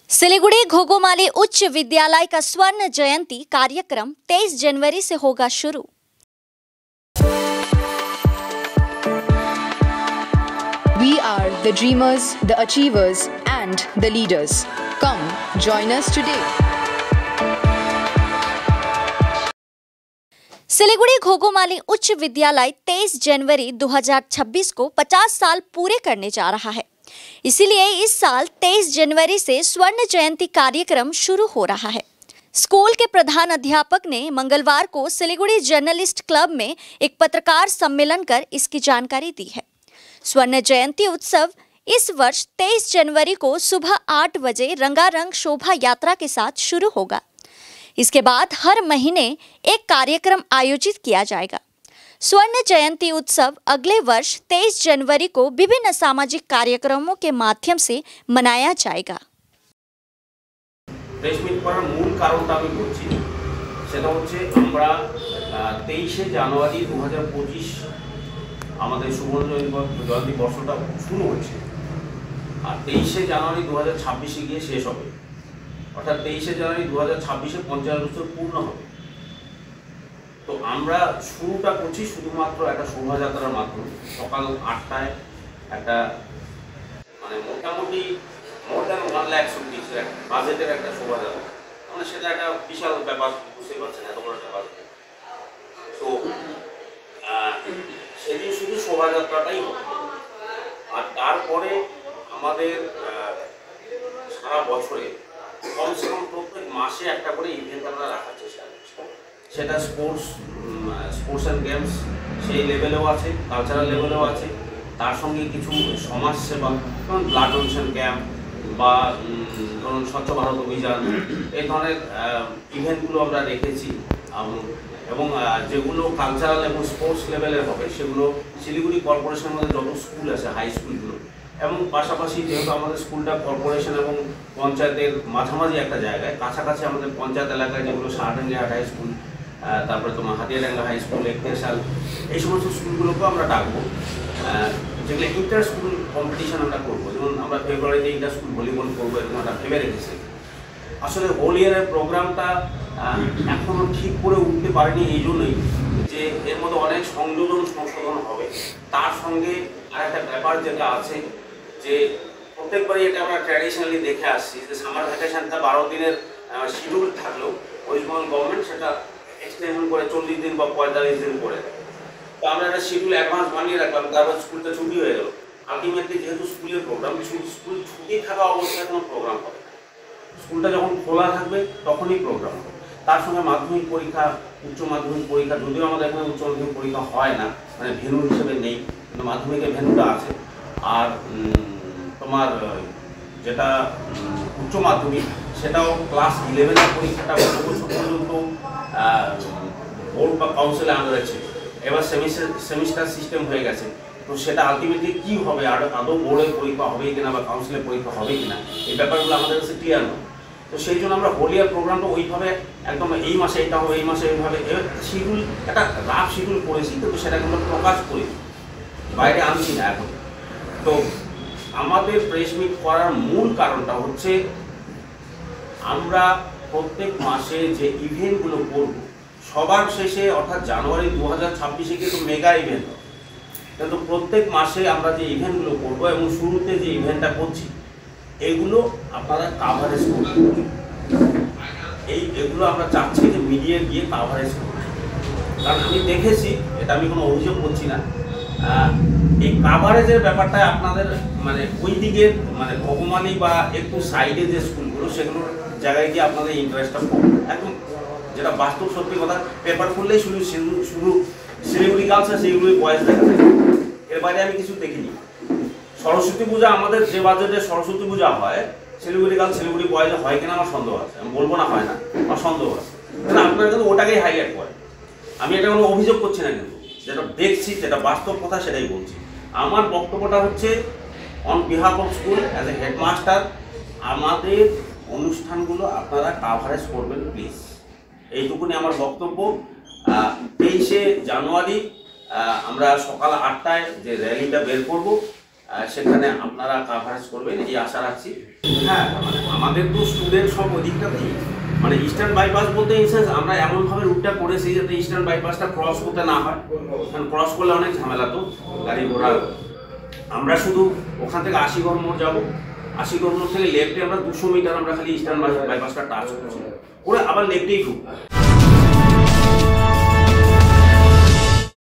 सिलीगुड़ी घोघोमाली उच्च विद्यालय का स्वर्ण जयंती कार्यक्रम 23 जनवरी से होगा शुरू। We are the dreamers, the achievers and the leaders. Come, join us today. Siliguri घोघोमाली उच्च विद्यालय 23 जनवरी 2026 को 50 साल पूरे करने जा रहा है। इसीलिए इस साल 23 जनवरी से स्वर्ण जयंती कार्यक्रम शुरू हो रहा है। स्कूल के प्रधान अध्यापक ने मंगलवार को सिलीगुड़ी जर्नलिस्ट क्लब में एक पत्रकार सम्मेलन कर इसकी जानकारी दी है। स्वर्ण जयंती उत्सव इस वर्ष 23 जनवरी को सुबह 8 बजे रंगारंग शोभा यात्रा के साथ शुरू होगा। इसके बाद हर महीने एक कार्यक्रम आयोजित किया जाएगा। स्वर्ण जयंती उत्सव अगले वर्ष 23 जनवरी को विभिन्न सामाजिक कार्यक्रमों के माध्यम से मनाया जाएगा। প্রেসমিট করার মূল কারণটা আমি বলছি, সেটা হচ্ছে আমরা 23 জানুয়ারি 2025 আমাদের সুবর্ণ জয়ন্তী বর্ষটা শুরু হচ্ছে, আর 23 জানুয়ারি 2026 গিয়ে শেষ হবে। অর্থাৎ 23 জানুয়ারি 2026 50 বছর পূর্ণ হবে। তো আমরা শুরুটা করছি শুধুমাত্র একটা শোভাযাত্রার মাধ্যমে। সকাল 8টায় একটা মানে মোটামুটি মোর দ্যান 1 লাখ রুপিস বাজেটের একটা শোভাযাত্রা, মানে সেটা একটা বিশাল ব্যাপার, বুঝতে পারছেন এত বড় একটা বাজেট। তো সেদিন শুধু শোভাযাত্রাটাই হবে, আর তারপরে আমাদের সারা বছরে কমসে কম প্রত্যেক মাসে একটা করে ইভেন্ট আমরা রাখার চেষ্টা করছি। সেটা স্পোর্টস অ্যান্ড গেমস সেই লেভেলেও আছে, কালচারাল লেভেলেও আছে, তার সঙ্গে কিছু সমাজসেবা, যেমন ব্লাড ডোনেশন ক্যাম্প বা ধরুন স্বচ্ছ ভারত অভিযান, এই ধরনের ইভেন্টগুলো আমরা রেখেছি। এবং যেগুলো কালচারাল এবং স্পোর্টস লেভেলের হবে সেগুলো শিলিগুড়ি কর্পোরেশনের মধ্যে যত স্কুল আছে হাই স্কুলগুলো, এবং পাশাপাশি যেহেতু আমাদের স্কুলটা কর্পোরেশন এবং পঞ্চায়েতের মাঝামাঝি একটা জায়গায়, কাছাকাছি আমাদের পঞ্চায়েত এলাকায় যেগুলো সাহাডাঙ্গিহাট হাই স্কুল, তারপরে তোমার হাতিয়াডাঙ্গা হাই স্কুল, একতেশাল, এই সমস্ত স্কুলগুলোকেও আমরা ডাকবো, যেগুলো ইন্টার স্কুল কম্পিটিশন আমরা করবো। যেমন আমরা ফেব্রুয়ারিতে ইন্টার স্কুল ভলিবল করবো, এরকম একটা ভেবে রেখেছি। আসলে হোল ইয়ারের প্রোগ্রামটা এখনও ঠিক করে উঠতে পারেনি, এই জন্যই যে এর মধ্যে অনেক সংযোজন সংশোধন হবে। তার সঙ্গে আরেকটা ব্যাপার যেটা আছে, যে প্রত্যেকবারই এটা আমরা ট্র্যাডিশনালি দেখে আসছি যে সামার ভ্যাকেশনটা 12 দিনের শিডিউল থাকলেও ওয়েস্ট বেঙ্গল গভর্নমেন্ট সেটা এক্সটেনশন করে 40 দিন বা 45 দিন করে দেয়। তো আমরা একটা শিডিউল অ্যাডভান্স বানিয়ে রাখলাম, তারপর স্কুলটা ছুটি হয়ে গেল। আলটিমেটলি যেহেতু স্কুলের প্রোগ্রাম, স্কুল ছুটি থাকা অবস্থায় কোনো প্রোগ্রাম হবে না, স্কুলটা যখন খোলা থাকবে তখনই প্রোগ্রাম হবে। তার সঙ্গে মাধ্যমিক পরীক্ষা, উচ্চ মাধ্যমিক পরীক্ষা, যদিও আমাদের এখানে উচ্চ মাধ্যমিক পরীক্ষা হয় না, মানে ভেন্যু হিসেবে নেই, কিন্তু মাধ্যমিকের ভেন্যুটা আছে। আর তোমার যেটা উচ্চ মাধ্যমিক, সেটাও ক্লাস 11-এর পরীক্ষাটা গত বছর পর্যন্ত বোর্ড বা কাউন্সিলে আনা ছিল, এবার সেমিস্টার সিস্টেম হয়ে গেছে। তো সেটা আলটিমেটলি কী হবে, আদৌ বোর্ডের পরীক্ষা হবে কিনা বা কাউন্সিলের পরীক্ষা হবে কিনা, এই ব্যাপারগুলো আমাদের কাছে ক্লিয়ার নয়। তো সেই জন্য আমরা হোল ইয়ার প্রোগ্রামটা ওইভাবে একদম এই মাসে এটা হবে, এই মাসে এইভাবে শিডিউল, একটা রাফ শিডিউল করেছি, কিন্তু সেটা কিন্তু প্রকাশ করি, বাইরে আনছি না এখন। তো আমাদের প্রেস মিট করার মূল কারণটা হচ্ছে আমরা প্রত্যেক মাসে যে ইভেন্টগুলো করব, সবার শেষে অর্থাৎ জানুয়ারি 2026 কিন্তু মেগা ইভেন্ট, কিন্তু প্রত্যেক মাসে আমরা যে ইভেন্টগুলো করব এবং শুরুতে যে ইভেন্টটা করছি, এগুলো আপনারা কাভারেজ করবেন। এগুলো আমরা চাচ্ছি যে মিডিয়া গিয়ে কাভারেজ করব, কারণ আমি দেখেছি, এটা আমি কোনো অভিযোগ করছি না, এই কাভারেজের ব্যাপারটা আপনাদের মানে ওই দিকের মানে ঘোঘোমালি বা একটু সাইডে যে স্কুলগুলো, সেগুলোর জায়গায় গিয়ে আপনাদের ইন্টারেস্টটা কম, একদম যেটা বাস্তব সত্যি কথা। পেপার খুললেই শুধু শিলিগুড়ি গার্লস আর শিলিগুড়ি বয়েজ দেখা যায়, এর বাইরে আমি কিছু দেখিনি। সরস্বতী পূজা আমাদের যে বাজেটে সরস্বতী পূজা হয়, শিলিগুড়ি গার্লস শিলিগুড়ি বয়েজে হয় কিনা আমার সন্দেহ আছে, আমি বলবো না হয় না, আমার সন্দেহ আছে, কারণ আপনারা কিন্তু ওটাকেই হাইলাইট করে। আমি এটা কোনো অভিযোগ করছি না, কিন্তু যেটা দেখছি, যেটা বাস্তব কথা, সেটাই বলছি। আমার বক্তব্যটা হচ্ছে on behalf of school as a headmaster, আমাদের অনুষ্ঠানগুলো আপনারা কাভারেজ করবেন প্লিজ, এইটুকুনি আমার বক্তব্য। 23 জানুয়ারি আমরা সকাল 8টায় যে র্যালিটা বের করব, সেখানে আপনারা কাভারেজ করবেন এই আশা রাখছি। হ্যাঁ, মানে আমাদের তো স্টুডেন্ট সব ওদিকটাতেই, মানে ইস্টার্ন বাইপাস বলতে ইনসেন্স আমরা এমনভাবে রুটটা করেছি যাতে ইস্টার্ন বাইপাসটা ক্রস করতে না হয়, কারণ ক্রস করলে অনেক ঝামেলা তো গাড়ি ঘোড়া। আমরা শুধু ওখান থেকে আশিগড় মোড় যাবো, আশিগড় মোড় থেকে লেফটে আমরা 200 মিটার আমরা খালি ইস্টার্ন বাইপাসটা টাচ করছি, ওরা আবার লেফটেই ঢুকবো।